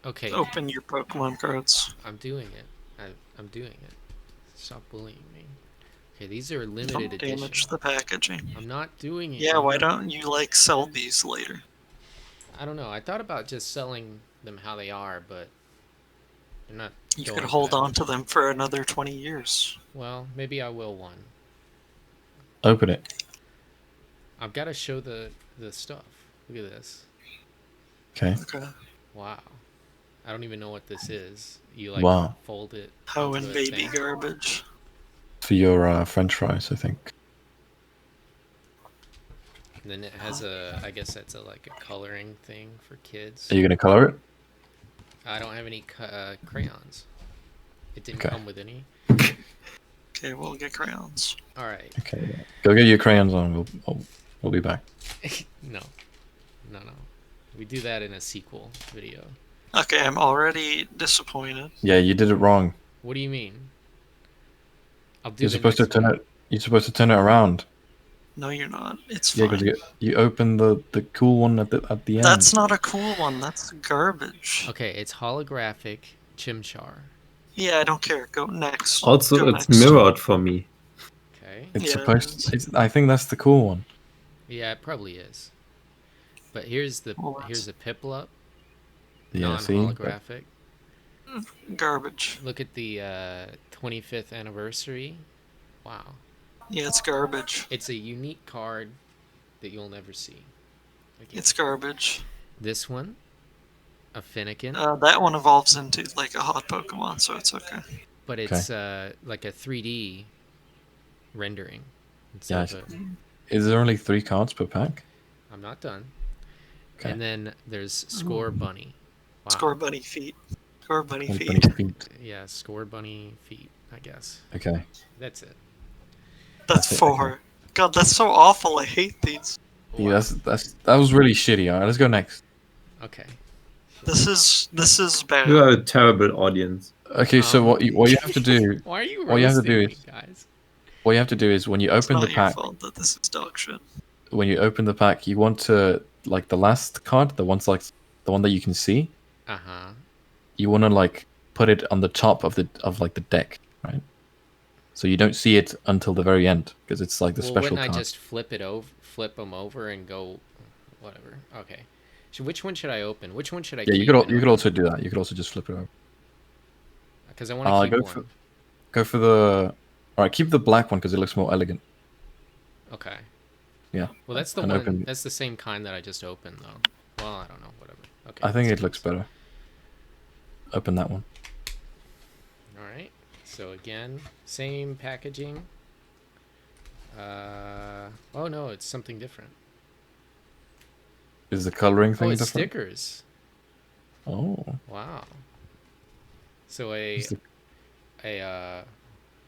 Okay, Open your Pokemon cards. I'm doing it. I'm doing it. Stop bullying me. Okay, these are limited Don't edition. damage the packaging. I'm not doing it. Yeah, why don't you sell these later? I don't know. I thought about just selling them how they are, but they're not. You Going could for hold that. on to them for another 20 years. Well, maybe I will one. Open it. I've got to show the stuff. Look at this. Okay. Okay. Wow. I don't even know what this is. You Wow. fold it. How onto in a baby thing. garbage. For your French fries, I think. And then it has I guess that's like a coloring thing for kids. Are you gonna color it? I don't have any crayons. It didn't Okay. come with any. Okay, we'll get crayons. All right. Okay. Yeah. Go get your crayons on. We'll be back. No. We do that in a sequel video. Okay, I'm already disappointed. Yeah, you did it wrong. What do you mean? I'll do You're supposed to turn it. You're supposed to turn it around. No, you're not. It's Yeah, fine. because you open the cool one at the end. That's not a cool one. That's garbage. Okay, it's holographic Chimchar. Yeah, I don't care. Go next. Also, Go it's next. mirrored for me. Okay. It's Yeah, supposed. I think that's the cool one. Yeah, it probably is. But here's a Piplup, Yeah. See. non-holographic. Garbage. Look at the 25th anniversary. Wow. Yeah, it's garbage. It's a unique card that you'll never see again. It's garbage. This one, a Finnegan. That one evolves into like a hot Pokemon, so it's okay. But it's like a 3D rendering. Yeah. Is there only 3 cards per pack? I'm not done. Okay. And then there's Score Bunny. Wow. Score Bunny feet. Score Bunny Bunny feet. feet. Yeah, Score Bunny feet, I guess. Okay. That's it. That's 4. Okay. God, that's so awful. I hate these. Yeah, that was really shitty. All right, let's go next. Okay. This is bad. You are a terrible audience. Okay, so what you have to do? Why are you what you have to do me, guys? What you have to do is when you open the pack. It's not your fault that this is dog shit. When you open the pack, you want to like the last card, the one that you can see. Uh-huh. You want to put it on the top of the deck, right? So you don't see it until the very end because it's like the special card. Wouldn't I just flip them over and go, whatever? Okay. So which one should I open? Which one should I? Yeah, you could also do that. You could also just flip it over. Because I want to keep one. Go for the. All right, keep the black one because it looks more elegant. Okay. Yeah. Well, that's the one. That's the same kind that I just opened, though. Well, I don't know. Whatever. Okay. I think it looks better. Open that one. All right. So again, same packaging. Oh no, it's something different. Is the coloring thing it's different? Stickers. Oh. Wow. So a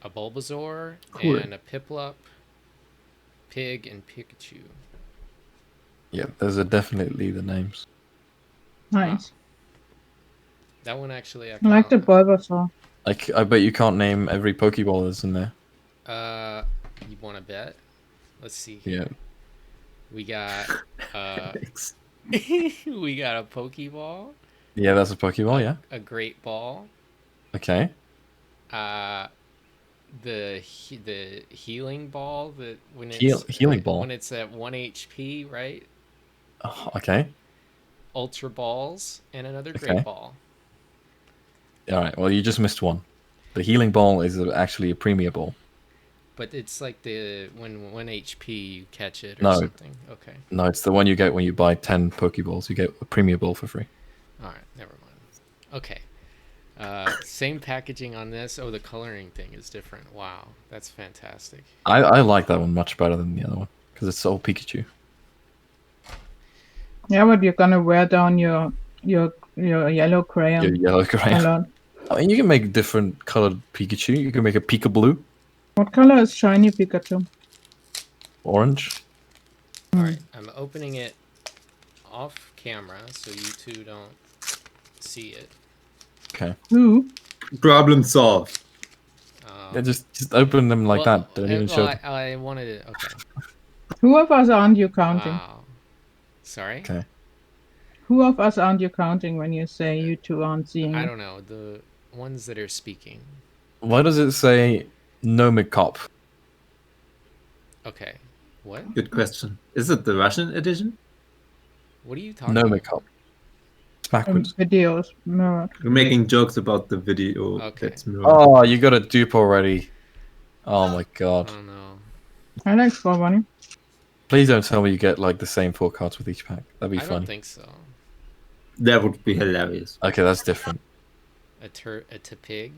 Bulbasaur and a Piplup, Pig, and Pikachu. Yeah, those are definitely the names. Nice. Wow. That one actually. I like the Bulbasaur. I bet you can't name every Pokeball that's in there. You want to bet? Let's see here. Yeah. We got we got a Pokeball. Yeah, that's a Pokeball. Yeah. A Great Ball. Okay. The healing ball that when it's healing ball when it's at 1 HP, right? Oh, okay. Ultra balls and another Great Ball. All right. Well, you just missed one. The healing ball is actually a Premier Ball. But it's like when 1 HP you catch it or something. Okay. No, it's the one you get when you buy 10 Pokeballs. You get a Premier Ball for free. All right, never mind. Okay. Same packaging on this. Oh, the coloring thing is different. Wow, that's fantastic. I like that one much better than the other one because it's all Pikachu. Yeah, but you're gonna wear down your yellow crayon. Your yellow crayon. I mean, you can make different colored Pikachu. You can make a Pika Blue. What color is shiny Pikachu? Orange. All right, I'm opening it off camera so you two don't see it. Okay. Ooh. Problem solved. Yeah, just open them like that. Don't even show. I wanted it. Okay. Who of us aren't you counting? Wow. Sorry. Okay. Who of us aren't you counting when you say you two aren't seeing I it? don't know, the ones that are speaking. Why does it say Nomicop? Okay. What? Good question. Is it the Russian edition? What are you talking about? Nomicop. It's backwards. Videos mirrored. We're making jokes about the video Okay. that's mirrored. Oh, you got a dupe already. Oh my god. Oh no. I like for money. Please don't tell me you get like the same 4 cards with each pack. That'd be I don't funny. think so. That would be hilarious. Okay, that's different. A pig.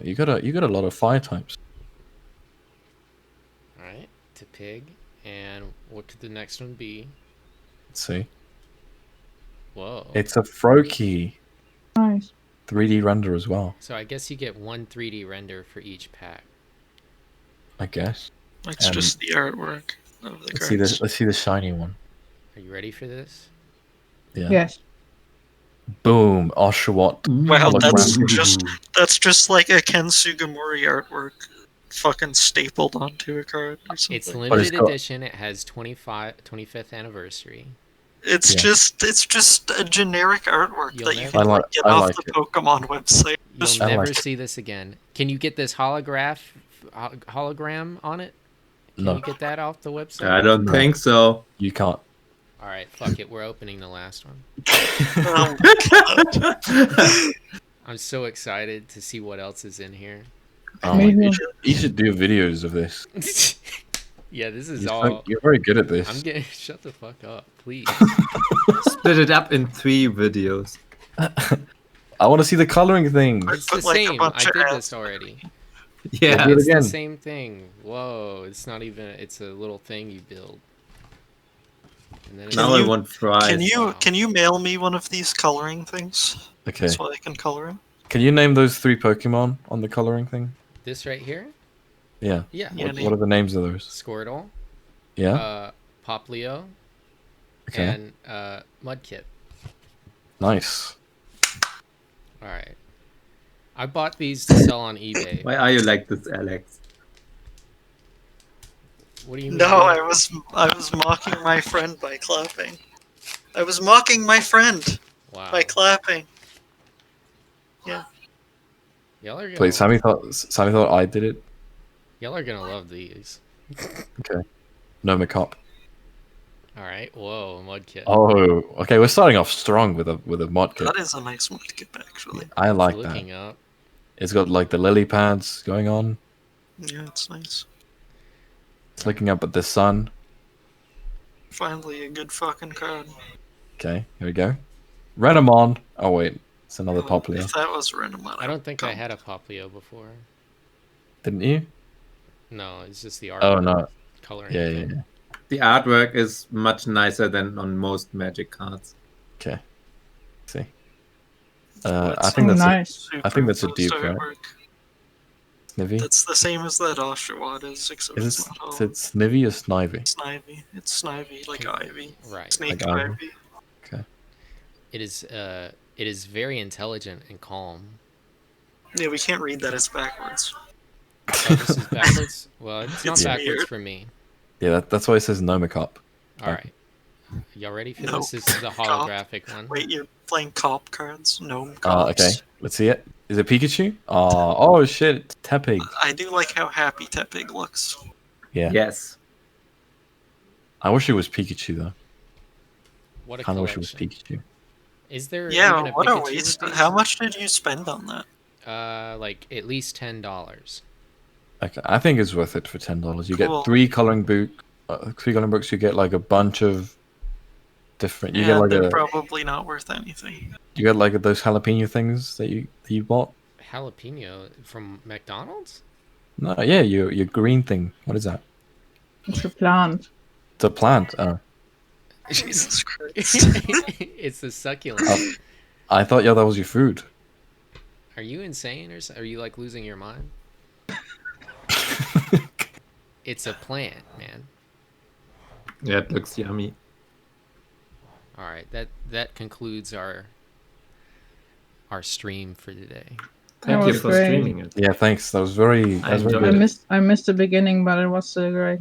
You got a lot of fire types. Alright. To pig. And what could the next one be? Let's see. Whoa. It's a Froakie. Nice. 3D render as well, So I guess you get one 3D render for each pack. I guess. It's just the artwork of the Let's see cards. let's see the shiny one. Are you ready for this? Yeah. Yes. Boom. Oshawott. Wow, hologram. that's just like a Ken Sugimori artwork fucking stapled onto a card or something. It's it's limited got- edition. It has 25th anniversary. It's Yeah. just a generic artwork You'll that you never- can I like- get I off like the it. Pokemon website. Just You'll I never like it. see this again. Can you get this hologram on it? Can No. you get that off the website? I don't No. think so. You can't. All right, fuck it. We're opening the last one. oh my God. I'm so excited to see what else is in here. Oh Me my- too. you should do videos of this. Yeah, this is You're, all. you're very good at this. I'm getting. Shut the fuck up, please. Split it up in 3 videos. I want to see the coloring things. It's put, the like, a same. bunch I of did ads. this already. Yeah. do it It's again. the same thing. Whoa, it's not even. It's a little thing you build. And then it's Now I you- want fries. Can you mail me one of these coloring things Okay. so I can color them? Can you name those 3 Pokemon on the coloring thing? this right here. Yeah. Yeah. Yeah. What are the names of those? Squirtle, Yeah. Poplio, Okay. and Mudkip. Nice. All right. I bought these to sell on eBay. Why are you like this, Alex? What do you mean? No, I was mocking my friend by clapping. I was mocking my friend Wow. by clapping. Y'all are gonna. Wait, Sammy thought I did it. Y'all are gonna love these. Okay. Nomicop. All right. Whoa, Mudkip. Oh, okay. We're starting off strong with a mod kit. That is a nice one to get actually. I like It's that. looking up. It's got like the lily pads going on. Yeah, it's nice. It's looking up at the sun. Finally, a good fucking card. Okay, here we go. Renamon. Oh wait, it's another Poplio. If that was random, I don't think I had a Poplio before. Didn't you? No, it's just the art. Oh no. Coloring. Yeah, yeah, thing. yeah. The artwork is much nicer than on most Magic cards. Okay. See. It's I think Oh, that's nice. I think that's a dupe, Superimposed right? artwork. Snivy. That's the same as that Oshawott is, except Is it's it, not all. is it Snivy or Snivy? Snivy. It's Snivy, like Ivy. Right. Snake Like Ivy. Ivy. It is very intelligent and calm. Yeah, we can't read that. It's backwards. Oh, this is backwards. Well, it's not It's backwards weird. for me. Yeah, that's why it says Nomicop. All right. Y'all ready for No. this? This is the holographic one. Wait, you're playing cop cards? Gnome cops. Okay, let's see it. Is it Pikachu? Oh shit, it's Tepig. I do like how happy Tepig looks. Yeah. Yes. I wish it was Pikachu though. What a Kind of wish it was collection. Pikachu. Is there Yeah, even a what a Pikachu waste. with these? How much did you spend on that? Like at least $10. Okay, I think it's worth it for $10. You Cool. get 3 coloring books. You get like a bunch of different. You Yeah, get like they're a. probably not worth anything. You get like those jalapeno things that you bought. Jalapeno from McDonald's? No, yeah, your green thing. What is that? It's a plant. It's a plant. Oh, Jesus Christ. It's a succulent. Oh. I thought that was your food. Are you insane are you like losing your mind? It's a plant, man. Yeah, it looks yummy. All right, that concludes our stream for today. Thank you was for great. streaming it. Yeah, thanks. That was very. That was very enjoyed I good. it. missed the beginning, but it was so great.